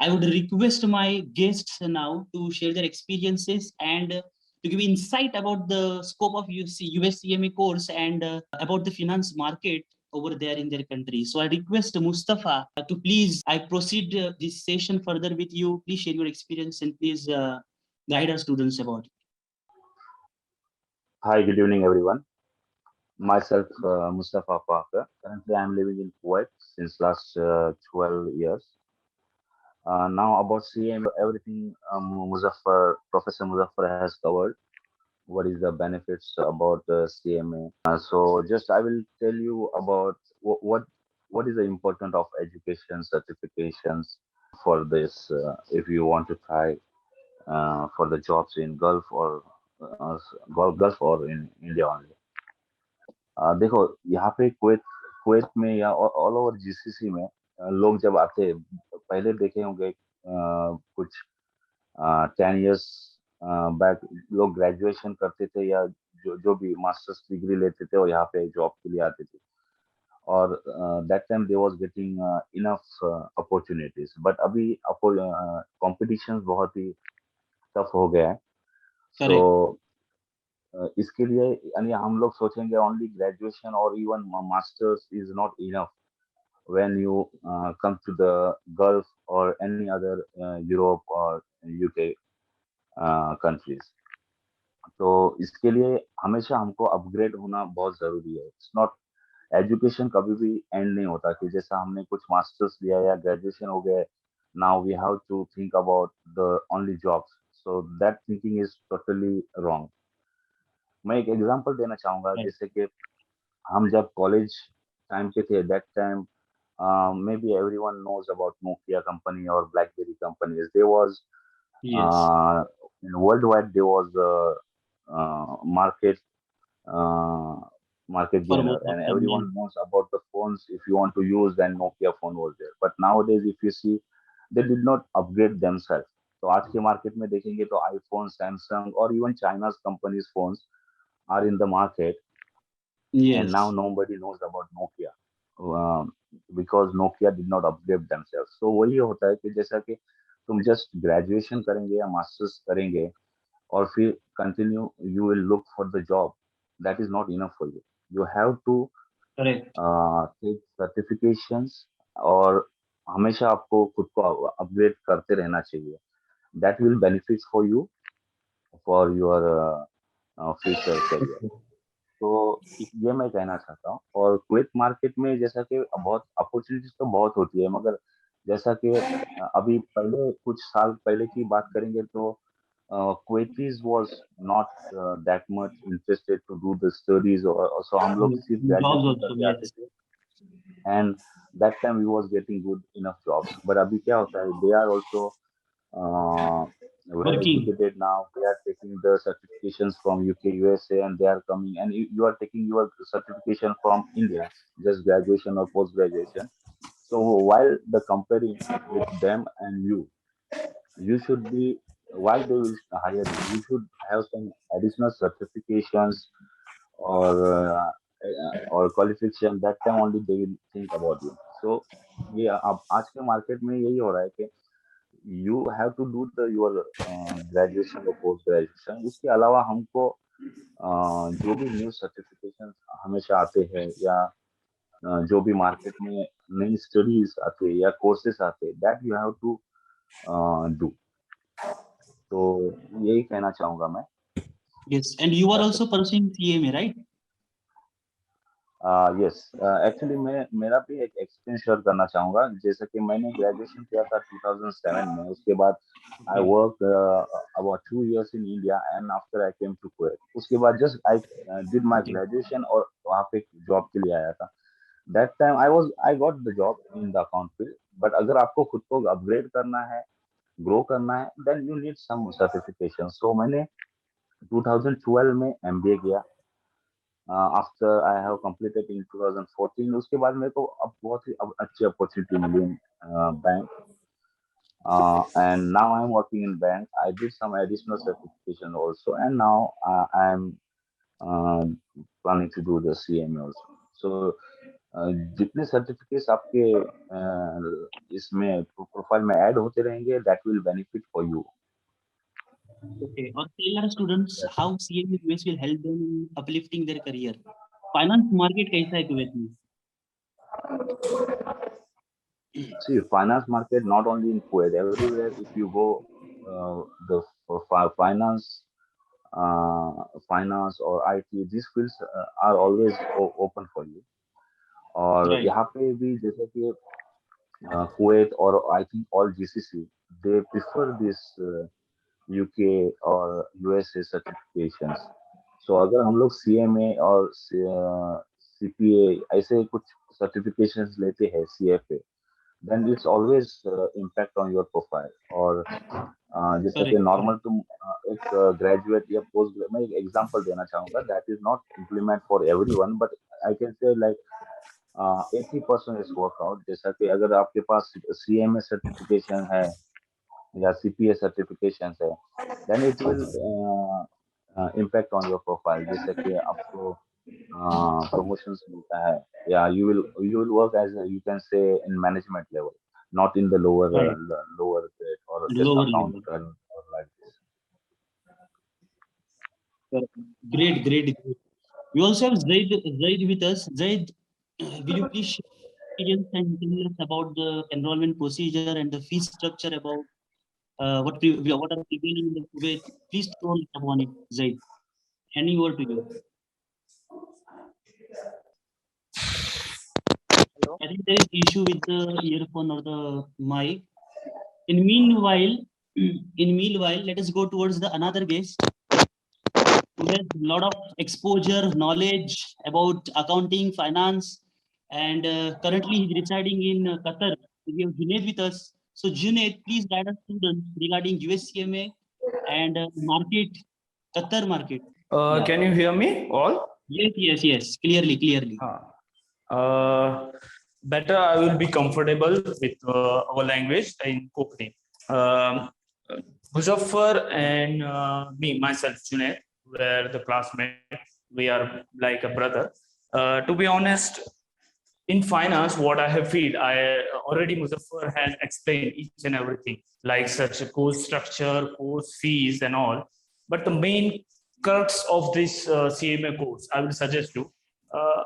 I would request my guests now to share their experiences and to give insight about the scope of US CMA course and about the finance market over there in their country. So I request Mustafa to please, I proceed this session further with you. Please share your experience and please guide our students about it. Hi, good evening, everyone. Myself, Muzaffar Parkar. Currently, I'm living in Kuwait since last 12 years. Now, about CMA, everything Professor Muzaffar has covered. What is the benefits about CMA? So, just I will tell you about what is the importance of education certifications for this. If you want to try for the jobs in Gulf or in India only. देखो यहाँ पे Kuwait में या all over GCC में लोग जब आते हैं पहले देखे होंगे कुछ 10 years बैक लोग ग्रेजुएशन करते थे या जो भी मास्टर्स डिग्री लेते थे और यहाँ पे जॉब के लिए आते थे और that time they was getting enough opportunities but अभी कंपटीशन बहुत ही टफ हो गया है सो इसके लिए यानी हम लोग सोचेंगे ओनली ग्रेजुएशन और even masters is not enough when you come to the Gulf or any other Europe or UK countries. तो इसके लिए हमेशा हमको अपग्रेड होना बहुत जरूरी है. इट्स नॉट एजुकेशन कभी भी एंड नहीं होता कि जैसा हमने कुछ मास्टर्स लिया या ग्रेजुएशन हो गए now we have to think about the only jobs so that thinking is totally wrong. मैं एक एग्जांपल देना चाहूंगा जैसे कि हम जब कॉलेज टाइम पे थे that time maybe everyone knows about Nokia company or BlackBerry companies. There was in worldwide there was a market uh, market gainer, and everyone knows about the phones. If you want to use, then Nokia phone was there. But nowadays, if you see, they did not upgrade themselves. तो आज के market में देखेंगे तो iPhone, Samsung और even चाइना's companies phones are in the market, and now nobody knows about Nokia. Because Nokia did not upgrade themselves. So वही होता है कि जैसा कि तुम जस्ट ग्रेजुएशन करेंगे या मास्टर्स करेंगे और फिर continue you will look for the job that is not enough for you. You have to take certifications और हमेशा आपको खुद को अपग्रेड करते रहना चाहिए. That will benefit for you for your future career. तो ये मैं कहना चाहता हूँ. और कुवैत मार्केट में जैसा कि बहुत अपॉर्चुनिटीज तो बहुत होती है मगर जैसा कि अभी पहले कुछ साल पहले की बात करेंगे तो Kuwaitis was not that much interested to do the studies और सो हम लोग सिर्फ ग्रेजुएशन करके आते थे and that time we was getting good enough jobs. But अभी क्या होता है they are also well educated now. They are taking the certifications from UK, USA, and they are coming. And you are taking your certification from India, just graduation or post graduation. So while the comparing with them and you should be while they will hire you, you should have some additional certifications or qualification. That time only they will think about you. So ये अब आज के market में यही हो रहा है कि you have to do your graduation or post graduation. इसके अलावा हमको जो भी न्यू सर्टिफिकेशन हमेशा आते हैं या जो भी मार्केट में नई स्टडीज आते हैं या कोर्सेस आते हैं that you have to do. तो यही कहना चाहूंगा मैं. Yes, and you are also pursuing CMA, right? Yes actually मैं मेरा भी एक एक्सपीरियंस शेयर करना चाहूंगा. जैसे कि मैंने ग्रेजुएशन किया था 2007 में. उसके बाद I work about 2 years in India and after I came to Kuwait. उसके बाद just I did my graduation और वहाँ पे जॉब के लिए आया था. That time I got the job in the account field. But अगर आपको खुद को अपग्रेड करना है ग्रो करना है then you need some certification. So मैंने 2012 में MBA किया. After I have completed in 2014. उसके बाद मेरे को अब बहुत ही अच्छी अपॉर्चुनिटी मिली in bank and now I'm working in bank. I did some additional certification also, and now I'm planning to do the CMA also. So जितने सर्टिफिकेट्स आपके इसमें प्रोफाइल में ऐड होते रहेंगे, that will benefit for you. Okay. Or tell our students how CMA US will help them in uplifting their career. Finance market कैसा है Kuwait में? See, finance market not only in Kuwait, everywhere if you go, the finance, finance or IT, these fields are always open for you. और Right. यहाँ पे भी जैसे कि Kuwait और I think all GCC, they prefer this UK और USA certifications. सो अगर हम लोग सीएमए और सीपीए ऐसे कुछ सर्टिफिकेशंस लेते हैं, CFA, then it's always impact on your profile। और जैसे कि Correct. नॉर्मल तुम एक ग्रेजुएट या पोस्ट, मैं एक एग्जांपल देना चाहूंगा, that is not implement for everyone, but I can say like 80% is workout. जैसा कि अगर आपके पास सीएमए सर्टिफिकेशन है या सीपीए सर्टिफिकेशन है, then it will impact on your profile. जैसे कि आपको प्रमोशंस मिलता है, या you will work as you can say in management level, not in the Right. lower grade or just Lower level. accountant or like this। Correct. Great, great, great. We also have Zaid with us. Zaid, will you please share experience and tell us about the enrollment procedure and the fee structure about what are prevailing in the Kuwait? Please throw light upon it, Zaid. Handing over to you. Hello. I think there is issue with the earphone or the mic. In meanwhile, let us go towards the another guest who has a lot of exposure, knowledge about accounting, finance, and currently he's residing in Qatar. We have Junaid with us. So Junaid, please guide us students regarding USCMA and market, Qatar market. Yeah. Can you hear me all? Yes, yes, yes. Clearly, clearly. Better I will be comfortable with our language in Kokni. Muzaffar and myself, Junaid, were the classmates. We are like a brother. To be honest, in finance, what I have feel, I already Muzaffar has explained each and everything, like such a course structure, course fees, and all. But the main crux of this CMA course, I will suggest you.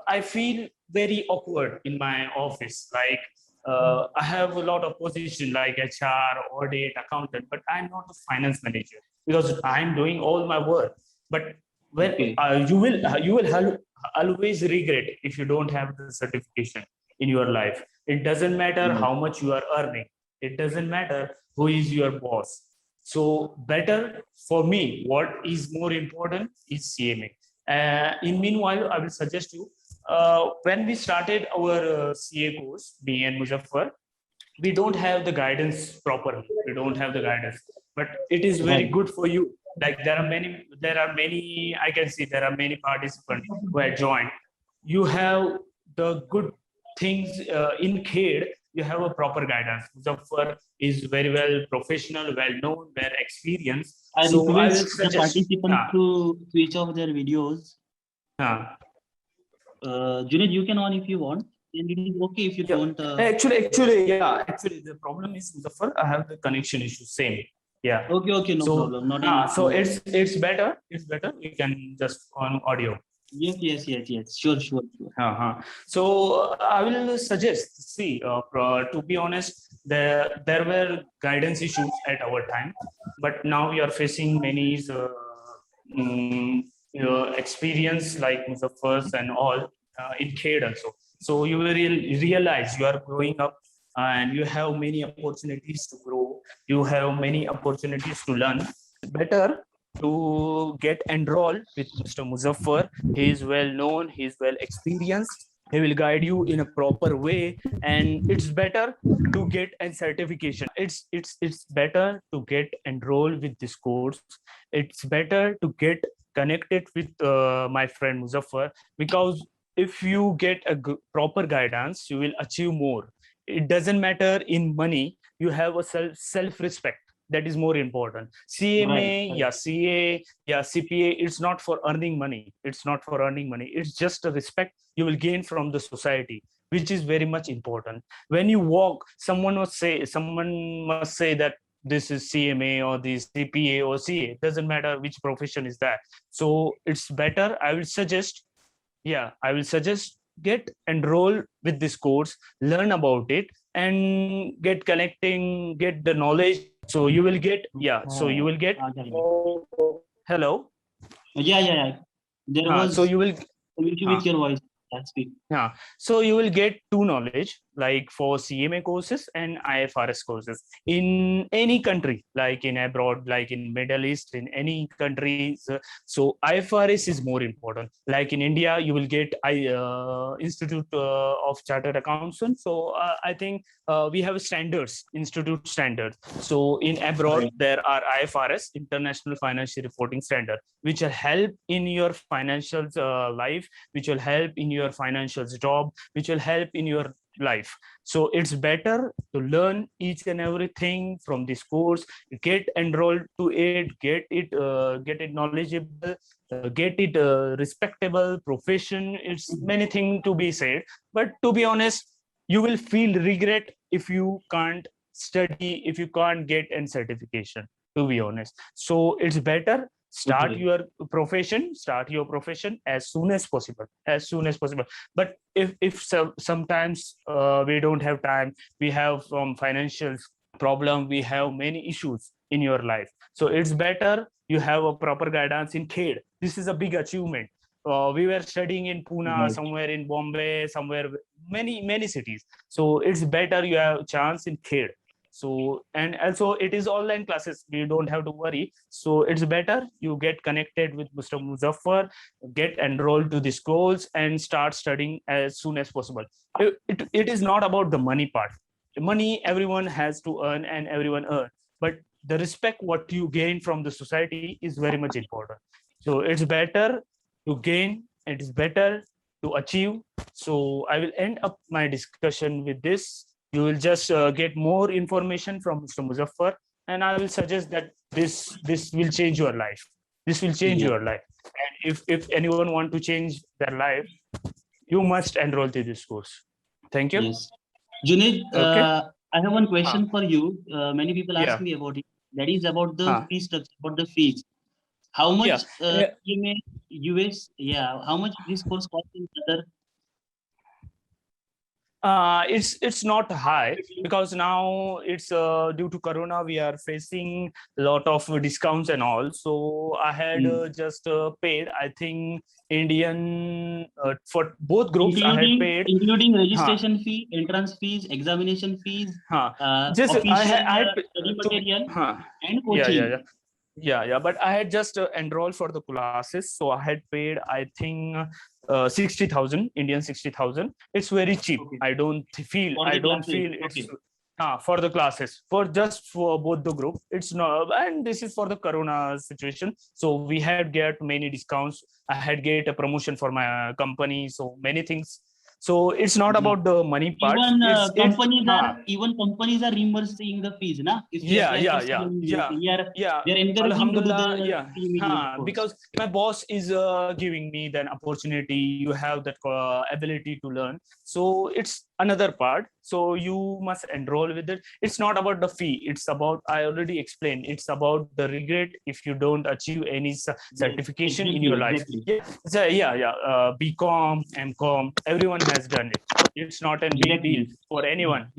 I feel very awkward in my office. Like I have a lot of position like HR, audit, accountant, but I'm not a finance manager because I'm doing all my work. But when Okay. you will always regret if you don't have the certification in your life. It doesn't matter Right. how much you are earning. It doesn't matter who is your boss. So better for me, what is more important is CMA. In meanwhile, I will suggest you, when we started our CA course, me and Muzaffar, we don't have the guidance properly. We don't have the guidance, but it is very Right. good for you. Like there are many, I can see there are many participants who have joined. You have the good things in CADE, you have a proper guidance. Muzaffar is very well professional, well known, well experienced. I So I will request the suggest, participants to switch off their videos. uh, Junaid, you can on if you want, and it is okay if you yeah. don't. Actually, the problem is Muzaffar, I have the connection issue. Same, yeah. Okay, okay, no So, problem. Not an so issue. it's better. It's better. We can just on audio. Yes, yes, yes, yes. Sure, sure, sure. So I will suggest. See, to be honest, there were guidance issues at our time, but now we are facing many mm, experience like Muzaffar's and all in CADE also. So you will realize you are growing up and you have many opportunities to grow. You have many opportunities to learn. Better to get enrolled with Mr. Muzaffar. He is well known, he is well experienced, he will guide you in a proper way, and it's better to get a certification. It's better to get enrolled with this course. It's better to get connected with my friend Muzaffar, because if you get a proper guidance, you will achieve more. It doesn't matter in money, you have a self respect, that is more important. Right, CMA, right. yeah, CA, yeah, CPA, it's not for earning money. It's not for earning money. It's just a respect you will gain from the society. which is very much important. When you walk, someone must say that this is CMA or this CPA or CA, doesn't matter which profession is that. So it's better, I will suggest get enrolled with this course, learn about it, and get the knowledge. So you will get hello. Yeah. There was So you will an issue with your voice. That's speak. so you will get two knowledge, like for CMA courses and IFRS courses in any country, like in abroad, like in Middle East, in any countries. So IFRS is more important. Like in India, you will get Institute of Chartered Accountants. So I think we have institute standards. So in abroad, there are IFRS, International Financial Reporting Standard, which will help in your financial life, which will help in your financial job, which will help in your life. So it's better to learn each and everything from this course, get enrolled to it, get it knowledgeable, get it respectable profession. It's many things to be said, but to be honest, you will feel regret if you can't study, if you can't get a certification, to be honest. So it's better start your profession as soon as possible, but if sometimes we don't have time, we have financial problem, we have many issues in your life, so it's better you have a proper guidance in CADE. This is a big achievement. We were studying in Pune, somewhere in Bombay, somewhere many cities, so it's better you have chance in CADE. So, and also it is online classes, we don't have to worry. So it's better you get connected with Mr. Muzaffar, get enrolled to this course and start studying as soon as possible. It is not about the money part. The money everyone has to earn and everyone earn, but the respect what you gain from the society is very much important. So it's better to gain, it is better to achieve. So I will end up my discussion with this. You will just get more information from Mr. Muzaffar, and I will suggest that this will change your life. This will change your life. And if anyone want to change their life, you must enroll to this course. Thank you. Yes. Junaid, I have one question for you. Many people ask me about it. That is about the fee structure, about the fees. How much CMA US? How much this course costs in Qatar? It's not high because now it's due to Corona, we are facing a lot of discounts and all. So I had just paid, I think, Indian for both groups, I had paid, including registration fee, entrance fees, examination fees, just official study material, and coaching. But I had just enrolled for the classes, so I had paid, I think, 60,000 Indian 60,000. It's very cheap. I don't feel it's for the classes, for both the group. It's not, and this is for the Corona situation. So we had get many discounts. I had get a promotion for my company. So many things. So it's not about the money part. Even companies are reimbursing the fees, na? They're encouraging to do the because my boss is giving me the opportunity. You have that ability to learn. So it's another part. So you must enroll with it. It's not about the fee. It's about, I already explained, it's about the regret if you don't achieve any certification in your life. BCom, MCom, everyone has done it. It's not a big deal for anyone.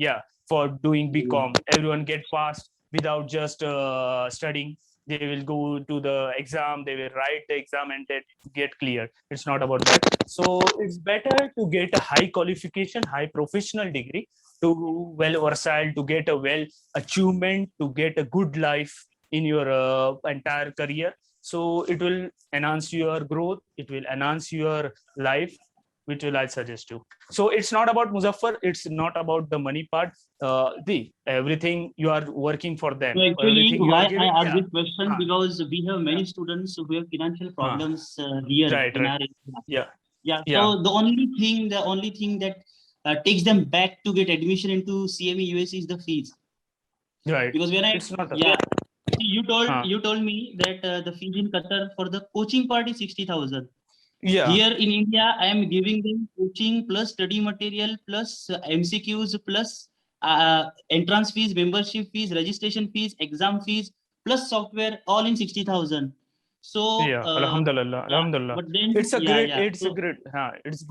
For doing BCom, everyone get passed without just studying. They will go to the exam, they will write the exam and get clear. It's not about that. So it's better to get a high qualification, high professional degree, to well versatile, to get a well achievement, to get a good life in your entire career. So it will enhance your growth, it will enhance your life, which will I suggest you. So it's not about Muzaffar, it's not about the money part. Everything you are working for them. So actually, why I ask this question, because we have many students who have financial problems here in our area. So the only thing that takes them back to get admission into CMA USA is the fees. Right. Because when you told me that the fees in Qatar for the coaching part is 60,000. Yeah. Here in India, I am giving them coaching plus study material plus MCQs plus entrance fees, membership fees, registration fees, exam fees plus software, all in 60,000. So Yeah, Alhamdulillah, yeah, Alhamdulillah. but then yeah. It's a So great, it's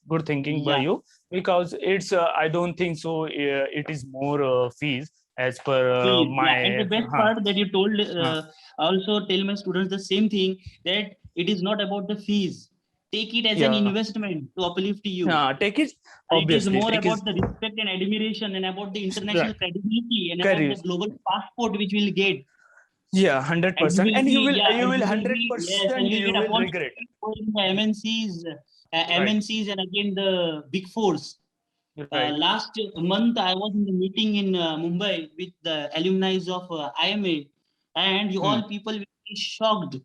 good thinking by yeah, you, because it's, I don't think so. It is more fees as per fees, yeah. And the my, best part that you told, huh, I also tell my students the same thing, that it is not about the fees. Take it as an yeah, investment to uplift you. take it, And it is obviously, more take it, about the respect and admiration and about the international right, credibility and about the careers. global passport which we'll get. Yeah, hundred And you percent, will and be, yeah, you and will you will hundred be, yes, and percent, you will you get will regret. opportunities for the MNCs, Right, and again the big fours. right. Last month, I was in the meeting in Mumbai with the alumni of IMA, and you Hmm. all people will be shocked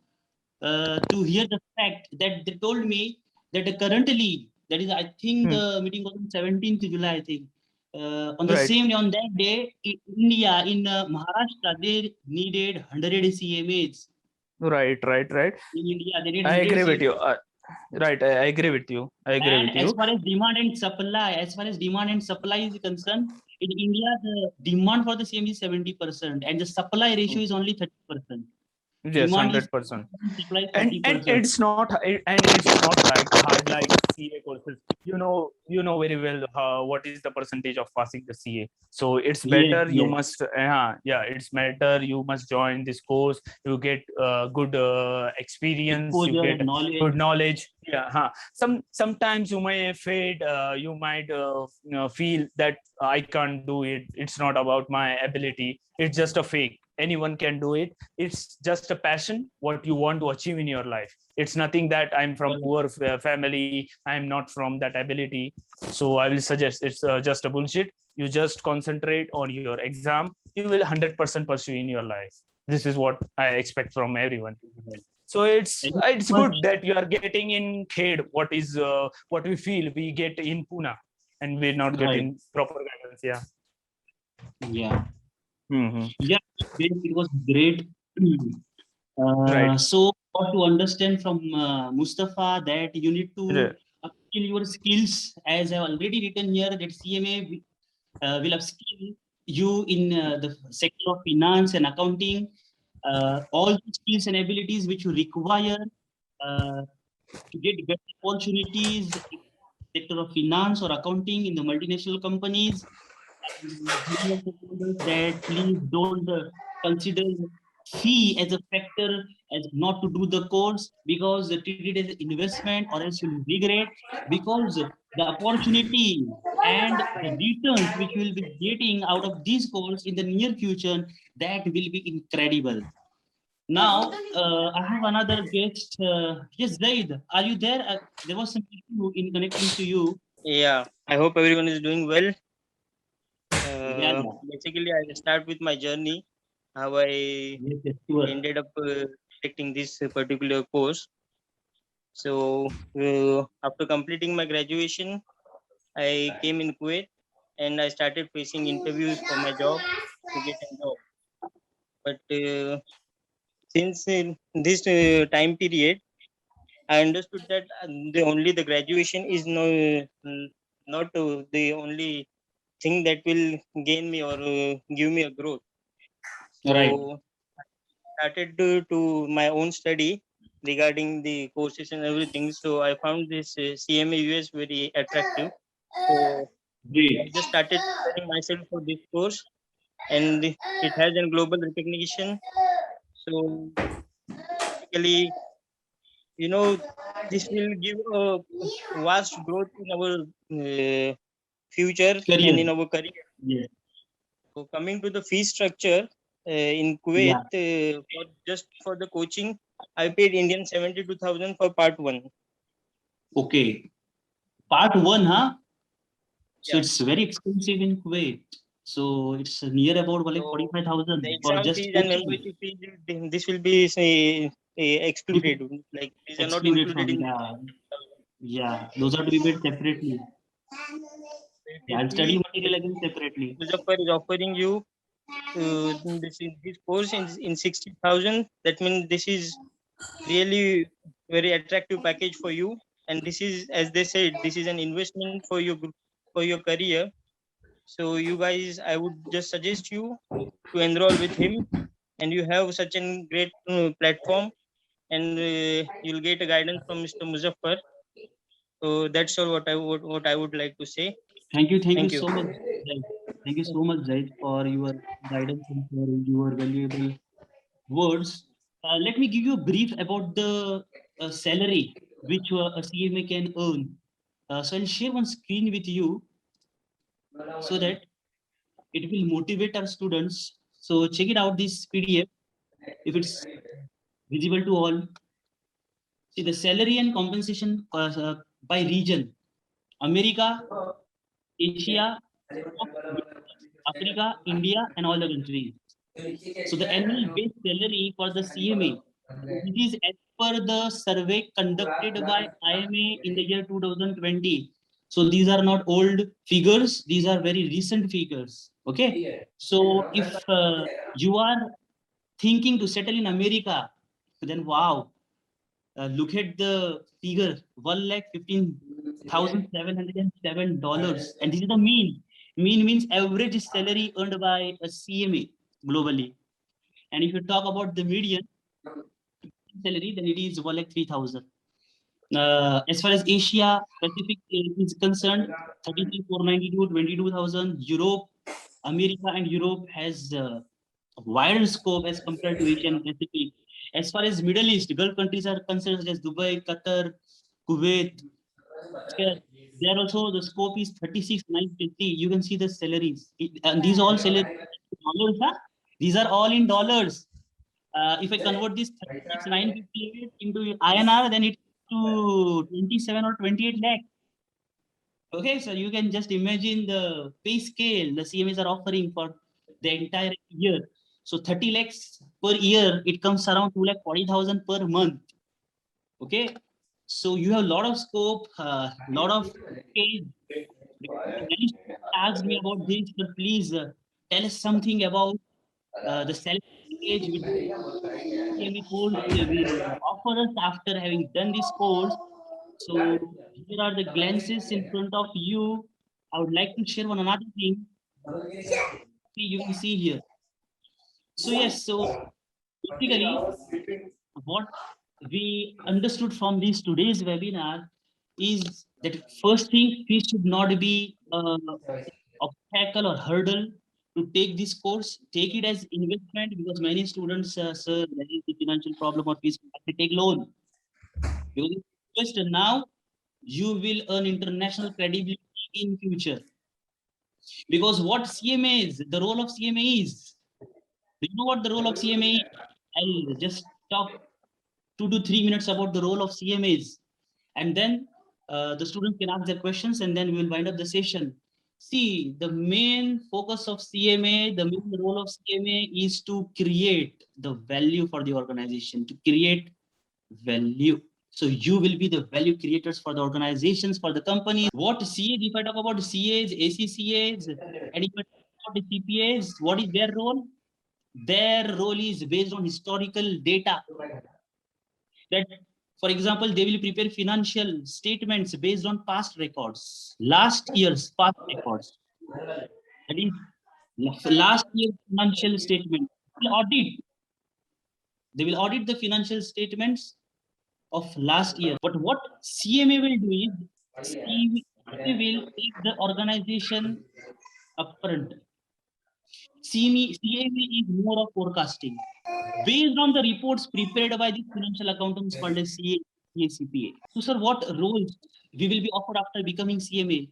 to hear the fact that they told me that currently, that is, I think Hmm. the meeting was on 17th July, I think. On the Right, same day, on that day, in India, in Maharashtra, they needed 100 CMAs. right. In India, they need I 100 agree with CMAs. you. Right, I agree with you. I agree And with you. as far as demand and supply is concerned, in India, the demand for the same is 70%, and the supply ratio is only 30%. Yes, Demand is 100%. 70%, supply is And 30%. it's not, and it's not like hard like CA courses. You know very well what is the percentage of passing the CA. So it's Yes, better you yes. must, yeah, it's better you must join this course. You get good experience. You Exposure get and knowledge. good knowledge. Yeah, sometimes you may fade. You might feel that I can't do it. It's not about my ability. It's just a fake. Anyone can do it. It's just a passion what you want to achieve in your life. It's nothing that I'm from poor family, I'm not from that ability. So I will suggest it's just a bullshit. You just concentrate on your exam. You will 100% pursue in your life. This is what I expect from everyone. So Thank you it's so much. good that you are getting in Khed what we feel we get in Pune, and we're not Right. getting proper guidance. Yeah. Yeah. Mm-hmm. Yeah, it was great. Right. So, got to understand from Mustafa that you need Yeah. to upskill your skills. As I've already written here, that CMA will upskill you in the sector of finance and accounting, all the skills and abilities which you require uh, to get better opportunities in the sector of finance or accounting in the multinational companies. That please don't consider fee as a factor, as not to do the course, because treat it as an investment, or else you'll regret, because the opportunity and the returns which you will be getting out of this course in the near future, that will be incredible. Now, I have another guest. Yes, Zaid, are you there? There was some issue in connecting to you. Yeah, I hope everyone is doing well. Yeah, yeah. Basically, I start with my journey, how I Yes, yes, sure. ended up selecting this particular course. So, after completing my graduation, I came in Kuwait and I started facing interviews for my job to get a job. But since this time period, I understood that the graduation is not the only thing that will gain me or give me a growth. Right. So I started to my own study regarding the courses and everything. So I found this CMA US very attractive. So I Great. just started preparing myself for this course, and it has a global recognition. So basically, you know, this will give a vast growth in our future and Career. in our career. Yes. So coming to the fee structure in Kuwait, Yeah. for just for the coaching, I paid Indian 72,000 for part one. Okay. Part one, huh? So Yeah. it's very expensive in Kuwait. So it's near about like So the 45,000 for exam just fees and coaching. membership fees, this will be say, This is excluded. Like these are not excluded included from, in. yeah. Yeah. Those are to be paid separately. If Yeah. And study if material again separately. Muzaffar is offering you this course in 60,000, that means this is really very attractive package for you. And this is, as they said, this is an investment for your career. So you guys, I would just suggest you to enroll with him, and you have such a great platform, and you'll get a guidance from Mr. Muzaffar. So that's all what I would like to say. Thank you Thank you. so much, Zaid. Thank you so much, Zaid, for your guidance and for your valuable words. Let me give you a brief about the salary which a CMA can earn. So I'll share one screen with you so that it will motivate our students. So check it out, this PDF, if it's visible to all. See the salary and compensation by region: America, Asia, Africa, India, and all the countries. So the annual base salary for the CMA, this is as per the survey conducted by IMA in the year 2020. So these are not old figures; these are very recent figures. Okay. So if you are thinking to settle in America, then wow, look at the figure: $1,15,707, and this is the mean. Mean means average salary earned by a CMA globally. And if you talk about the median salary, then it is 1,03,000. As far as Asia Pacific is concerned, 33,492, 22,000. Europe, America, and Europe has a wider scope as compared to Asia and Pacific. As far as Middle East, Gulf countries are concerned, such as Dubai, Qatar, Kuwait, there also the scope is 36,950. You can see the salaries. And these all salaries dollars, huh? These are all in dollars. If I convert this 36,958 into INR, then it's to 27 or 28 lakh. Okay, so you can just imagine the pay scale the CMAs are offering for the entire year. So 30 lakhs per year, it comes around 2,40,000 per month. Okay, so you have a lot of scope, lot of pay. Many students asked me about this, but please tell us something about the salary package with CMA course will offer us after having done this course. So here are the glances in front of you. I would like to share one another thing. See, you can see here. So yes, so basically what we understood from this today's webinar is that first thing, fee should not be obstacle or hurdle to take this course. Take it as investment, because many students, sir, there is the financial problem or fees, have to take loan. Because just now, you will earn international credibility in future. Because what CMA is, the role of CMA is, do you know what the role of CMA is? I'll just talk 2 to 3 minutes about the role of CMA is, and then the students can ask their questions, and then we will wind up the session. See, the main focus of CMA, the main role of CMA is to create the value for the organization, to create value. So you will be the value creators for the organizations, for the company. What CAs, if I talk about CAs, ACCAs, and if I talk about the CPAs, what is their role? Their role is based on historical data. That, for example, they will prepare financial statements based on past records, last year's past records. That is last year's financial statement. They will audit the financial statements of last year. But what CMA will do is CMA will take the organization upfront. CMA is more of forecasting based on the reports prepared by the financial accountants called as CPA. So, sir, what roles we will be offered after becoming CMA?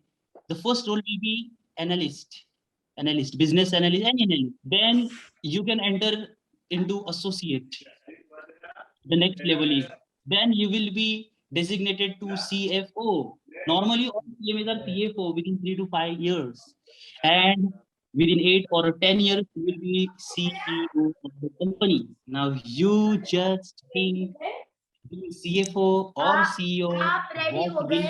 The first role will be analyst, business analyst, and analyst. Then you can enter into associate. The next level is, then you will be designated to CFO. Normally, all CMAs are CFO within 3 to 5 years, and within 8 or 10 years, you will be CEO of the company. Now, you just think being CFO or CEO, what will be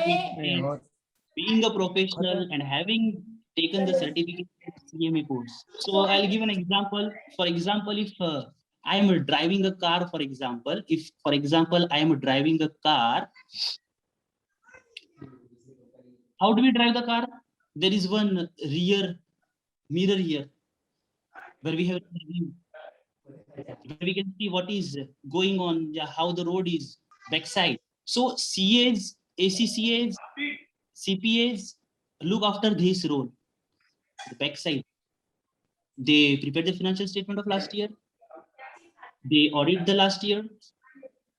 being a professional and having taken the certificate of CMA course. So I'll give an example. For example, if I am driving a car, for example. If, for example, I am driving a car, how do we drive the car? There is one rear mirror here where we have a view, where we can see what is going on, yeah, how the road is backside. So CAs, ACCAs, CPAs look after this role, the backside. They prepare the financial statement of last year. They audit the last year.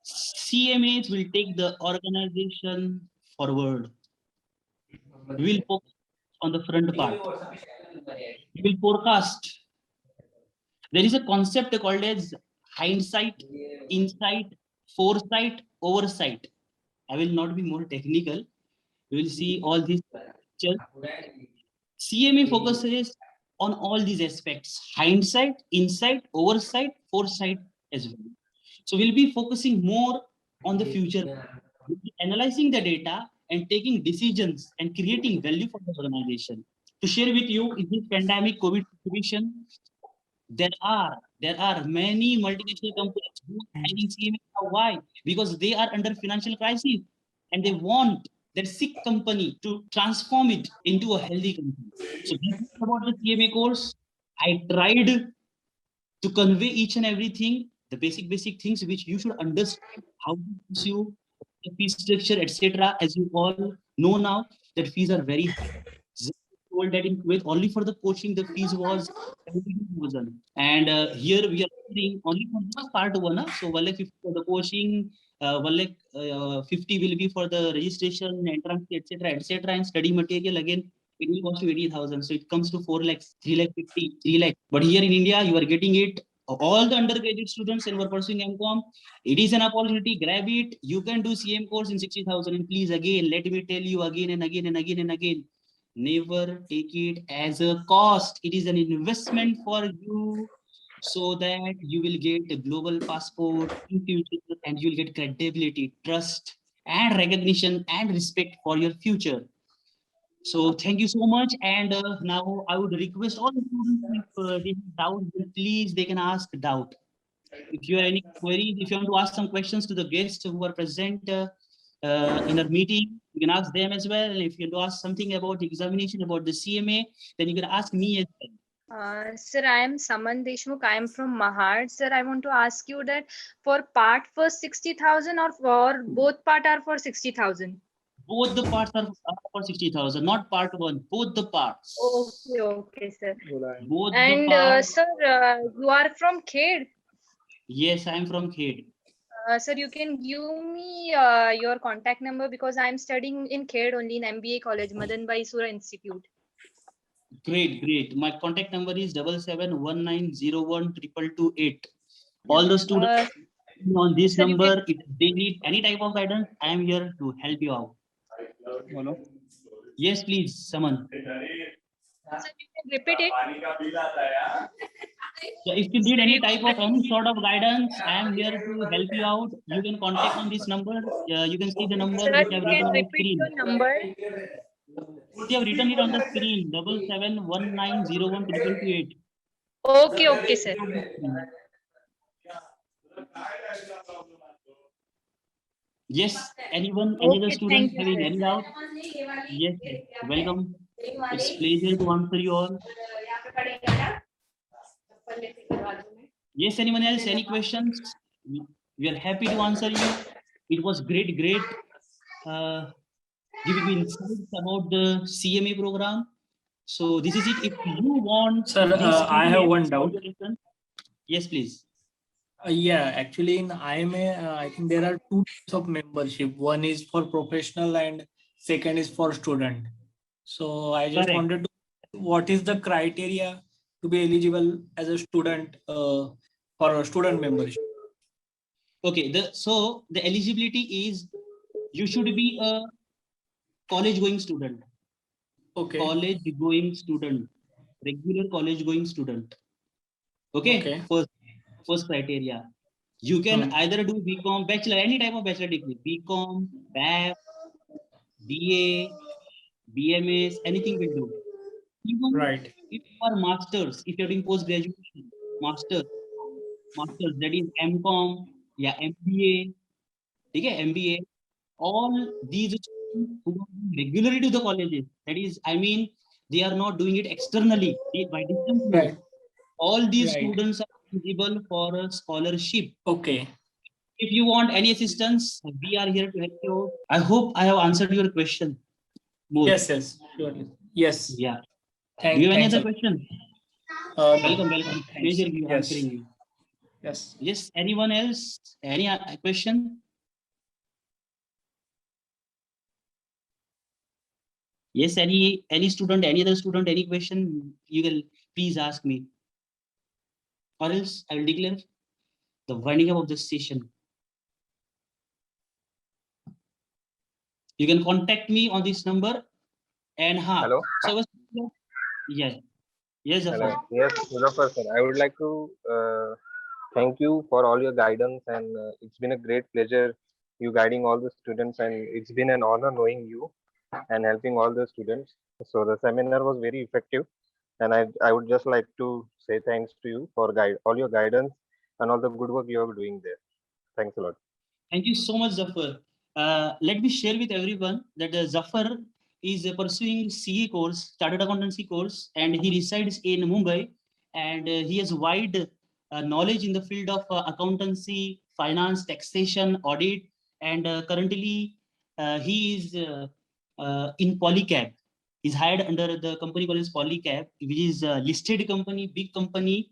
CMAs will take the organization forward. We will focus on the front part. We will forecast. There is a concept called as hindsight, insight, foresight, oversight. I will not be more technical. We will see all these pictures. CMA focuses on all these aspects: hindsight, insight, oversight, foresight as well. So we'll be focusing more on the future, we'll be analyzing the data and taking decisions and creating value for the organization. To share with you, in this pandemic COVID situation, there are many multinational companies who are hiring CMA. Why? Because they are under financial crisis and they want their sick company to transform it into a healthy company. So this is about the CMA course. I tried to convey each and everything, the basic things which you should understand, how to pursue the fee structure, etc. As you all know now, that fees are very high. Told that in Kuwait, only for the coaching, the fees was 72,000. And here we are doing only for the part one. So 150 for the coaching, 150 will be for the registration, entrance, etc., and study material. Again, it will cost you 80,000. So it comes to 4 lakhs, 3 lakh 50, 3 lakh. But here in India, you are getting it. All the undergraduate students and who are pursuing MCOM, it is an opportunity. Grab it. You can do CM course in 60,000. And please, again, let me tell you again and again and again and again, never take it as a cost. It is an investment for you so that you will get a global passport in future and you'll get credibility, trust, and recognition and respect for your future. So thank you so much. And now I would request all the students, if they have doubt, then please they can ask doubt. If you have any queries, if you want to ask some questions to the guests who are present in our meeting, you can ask them as well. If you want to ask something about the examination, about the CMA, then you can ask me as well. Sir, I am Saman Deshmukh. I am from Mahad. Sir, I want to ask you that for part for 60,000 or for both part are for 60,000? Both the parts are for 60,000, not part one, both the parts. Okay, sir. Both And the parts. sir, you are from Khed? Yes, I am from Khed. Sir, you can give me your contact number because I am studying in Khed only in MBA college, Madan Bhai Sura Institute. Great. My contact number is 7719012228. All the students on this sir, number, if they need any type of guidance, I am here to help you out. Yes, please, Saman. Sir, you can repeat it. So if you need any type of any sort of guidance, I am here to help you out. You can contact on this number. You can see the number Sir, which I you have written can on the repeat screen. your number. You have written it on the screen, 7719012228. Okay, sir. Yes, anyone, any other Okay, student thank you, having sir. any doubt? Yes, welcome. It's pleasure to answer you all. Yes, anyone else, any questions? We are happy to answer you. It was great giving you insights about the CMA program. So this is it. If you want Sir, this I have one PDF, doubt. yes, please. Yeah, actually in IMA, I think there are two types of membership. One is for professional and second is for student. So I just Correct. wanted to, what is the criteria to be eligible as a student for a student membership? Okay, so the eligibility is you should be a college going student. Okay. College going student, regular college going student. Okay. First criteria. You can either do BCom, bachelor, any type of bachelor degree, BCom, BAF, BA, BMS, anything will do. Even right. if you are masters, if you're doing post graduation, master, masters, that is MCom, yeah, MBA, okay, MBA. All these students who are regularly to the colleges, that is, I mean, they are not doing it externally by distance mode. Right. All these Right. students are eligible for a scholarship. Okay. If you want any assistance, we are here to help you out. I hope I have answered your question. Both. Yes, yes, surely. Yes. Yeah. Thank, Do you have any thanks other a lot. question? No. Welcome, welcome. Thanks. Pleasure Yes. answering you. Yes. Yes. Anyone else? Any question? Yes. Any student? Any other student? Any question? You will please ask me, or else I will declare the winding up of this session. You can contact me on this number. And Hello. So I was, yes, yes, Hello. Zafar. Yes, Muzaffar sir. I would like to thank you for all your guidance, and it's been a great pleasure you guiding all the students, and it's been an honor knowing you and helping all the students. So the seminar was very effective, and I would just like to say thanks to you for guide all your guidance and all the good work you are doing there. Thanks a lot. Thank you so much, Zafar. Let me share with everyone that Zafar is pursuing CA course, Chartered Accountancy course, and he resides in Mumbai. And he has wide knowledge in the field of accountancy, finance, taxation, audit. And currently, he is in Polycab. He's hired under the company called Polycab, which is a listed company, big company.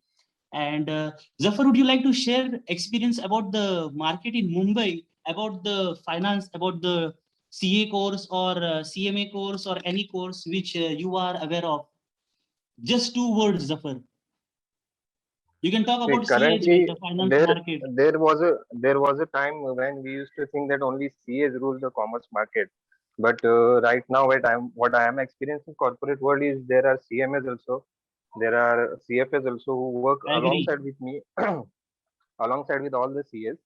And Zafar, would you like to share experience about the market in Mumbai, about the finance, about the CA course or CMA course or any course which you are aware of? Just 2 words, Zafar. You can talk See, about CA as well, currently the finance there market. there was a time when we used to think that only CAs rule the commerce market, but right now what I am experiencing corporate world is there are CMAs also, there are CFAs also who work I agree. alongside with me alongside with all the CAs.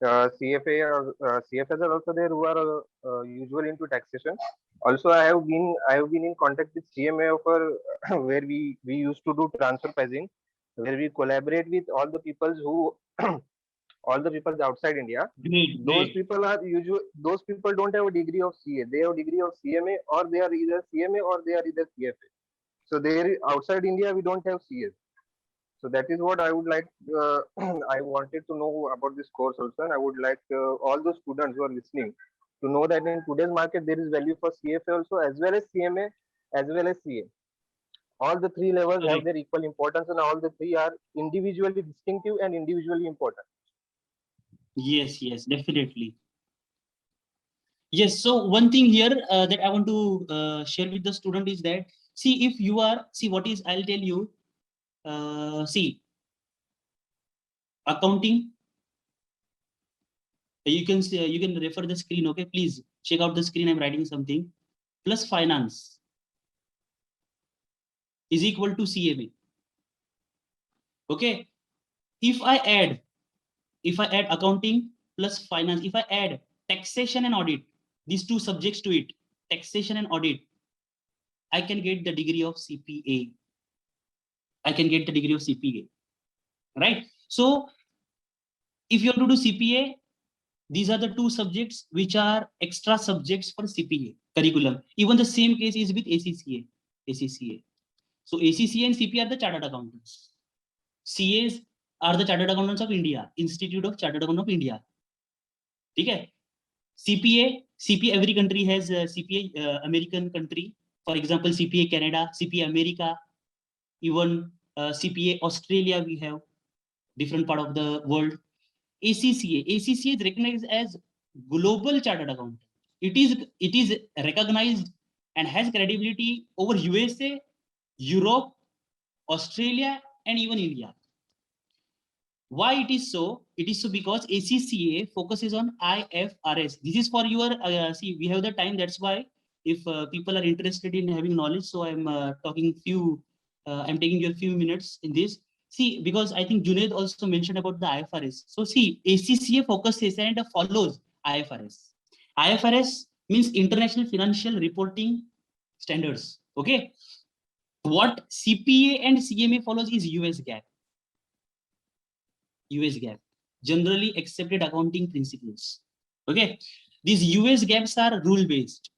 CFAs are also there who are usually into taxation. Also, I have been in contact with CMA offer where we used to do transfer pricing, where we collaborate with all the peoples who all the people outside India. Great, Those great. people are usually those people don't have a degree of CA. They have a degree of CMA, or they are either CMA or they are either CFA. So they outside India we don't have CAs. So that is what I would like. I wanted to know about this course also, and I would like all the students who are listening to know that in today's market there is value for CFA also, as well as CMA, as well as CA. All the three levels have Correct. their equal importance, and all the three are individually distinctive and individually important. Yes, yes, definitely. Yes. So one thing here that I want to share with the student is that, see, if you are, see what is, I'll tell you, see, accounting, you can say, you can refer the screen. Okay, please check out the screen. I'm writing something. Plus finance is equal to CMA. Okay, if I add accounting plus finance, if I add taxation and audit, these two subjects to it, taxation and audit, I can get the degree of CPA. I can get the degree of CPA, right? So if you want to do CPA, these are the two subjects which are extra subjects for CPA curriculum. Even the same case is with ACCA. ACCA. So ACCA and CPA are the chartered accountants. CAs are the chartered accountants of India, Institute of Chartered Accountants of India. Okay. CPA, every country has CPA, American country. For example, CPA Canada, CPA America, even CPA Australia, we have different part of the world. ACCA is recognized as global chartered accountant. It is recognized and has credibility over USA, Europe, Australia, and even India. Why it is so? It is so because ACCA focuses on IFRS. This is for your, see, we have the time. That's why if people are interested in having knowledge, so I'm talking few, I'm taking your few minutes in this. See, because I think Junaid also mentioned about the IFRS. So see, ACCA focuses and follows IFRS. IFRS means International Financial Reporting Standards. Okay. What CPA and CMA follows is US GAAP. US GAAP, generally accepted accounting principles. Okay, these US GAPs are rule based.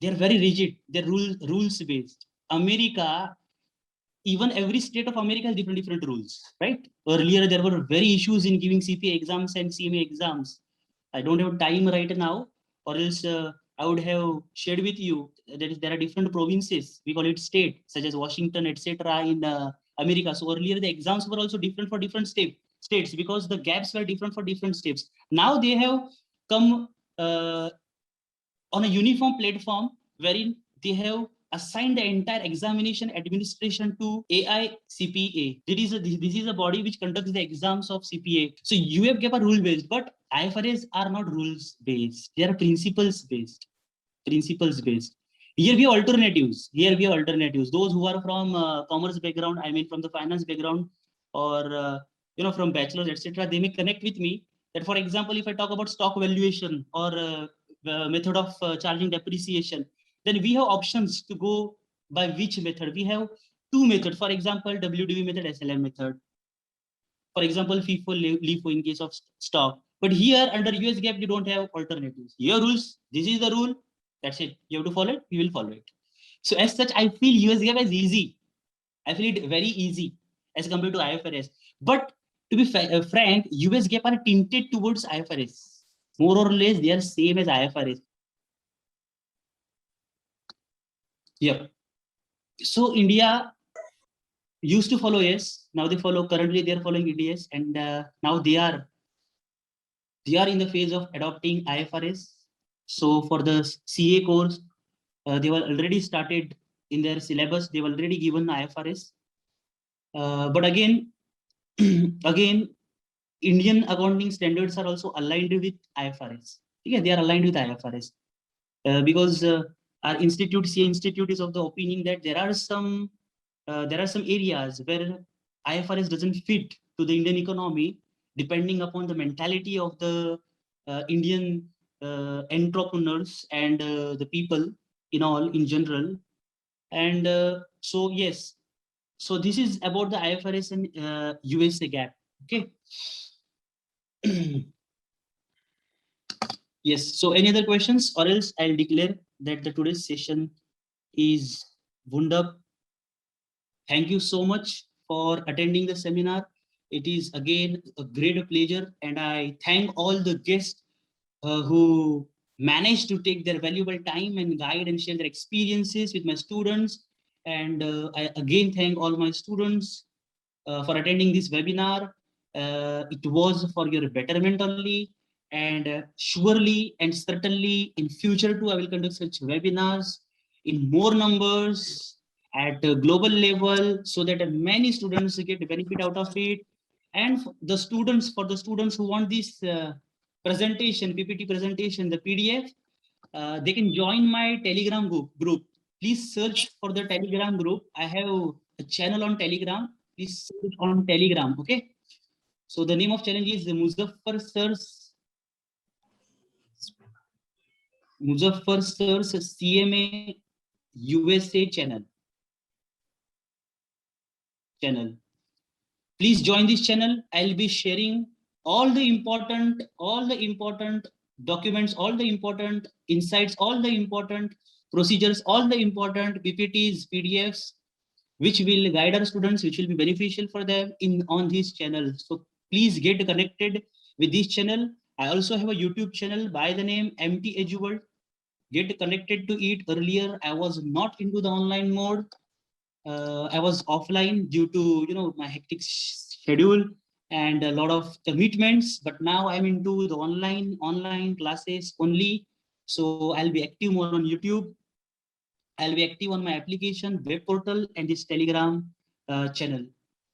They are very rigid. They're rules based. America, even every state of America has different rules, right? Earlier there were very issues in giving CPA exams and CMA exams. I don't have time right now, or else I would have shared with you that there are different provinces. We call it state, such as Washington, etc. in America. So earlier the exams were also different for different states because the gaps were different for different states. Now they have come on a uniform platform wherein they have assigned the entire examination administration to AICPA. This is a body which conducts the exams of CPA. So UFGAP are rule based, but IFRS are not rules based. They are principles based. Principles based. Here we have alternatives. Those who are from commerce background, I mean from the finance background, or from bachelor's, etc. They may connect with me. That, for example, if I talk about stock valuation or the method of charging depreciation, then we have options to go by which method. We have two methods. For example, WDV method, SLM method. For example, FIFO, LIFO in case of stock. But here under US GAAP, you don't have alternatives. Your rules, this is the rule. That's it. You have to follow it. We will follow it. So as such, I feel US GAAP is easy. I feel it very easy as compared to IFRS. But to be frank, US GAAP are tinted towards IFRS. More or less, they are same as IFRS. Yep. So India used to follow AS. Now they follow. Currently, they are following EDS, and now they are in the phase of adopting IFRS. So for the CA course, they were already started in their syllabus. They were already given IFRS. But again, Indian accounting standards are also aligned with IFRS. Yeah, they are aligned with IFRS because our institute, CA Institute, is of the opinion that there are some areas where IFRS doesn't fit to the Indian economy, depending upon the mentality of the Indian entrepreneurs and the people in general. And so yes, so this is about the IFRS and USA gap. Okay. Yes. So any other questions, or else I'll declare that the today's session is wound up. Thank you so much for attending the seminar. It is again a great pleasure, and I thank all the guests who managed to take their valuable time and guide and share their experiences with my students. And I again thank all my students for attending this webinar. It was for your betterment only, and surely and certainly in future too, I will conduct such webinars in more numbers at a global level so that many students get benefit out of it. And for the students who want this presentation, PPT presentation, the PDF, they can join my Telegram group. Please search for the Telegram group. I have a channel on Telegram. Please search on Telegram. Okay. So the name of challenge is the Muzaffar Sir's CMA USA channel. Please join this channel. I'll be sharing all the important documents, all the important insights, all the important procedures, all the important PPTs, PDFs, which will guide our students, which will be beneficial for them on this channel. So please get connected with this channel. I also have a YouTube channel by the name MT Eduworld. Get connected to it. Earlier, I was not into the online mode. I was offline due to my hectic schedule and a lot of commitments. But now I'm into the online classes only. So I'll be active more on YouTube. I'll be active on my application, web portal, and this Telegram channel.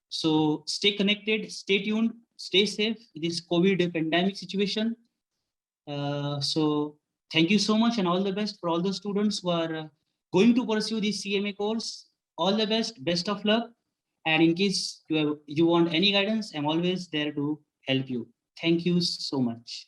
So stay connected, stay tuned, stay safe in this COVID pandemic situation. So thank you so much, and all the best for all the students who are going to pursue this CMA course. All the best of luck. And in case you want any guidance, I'm always there to help you. Thank you so much.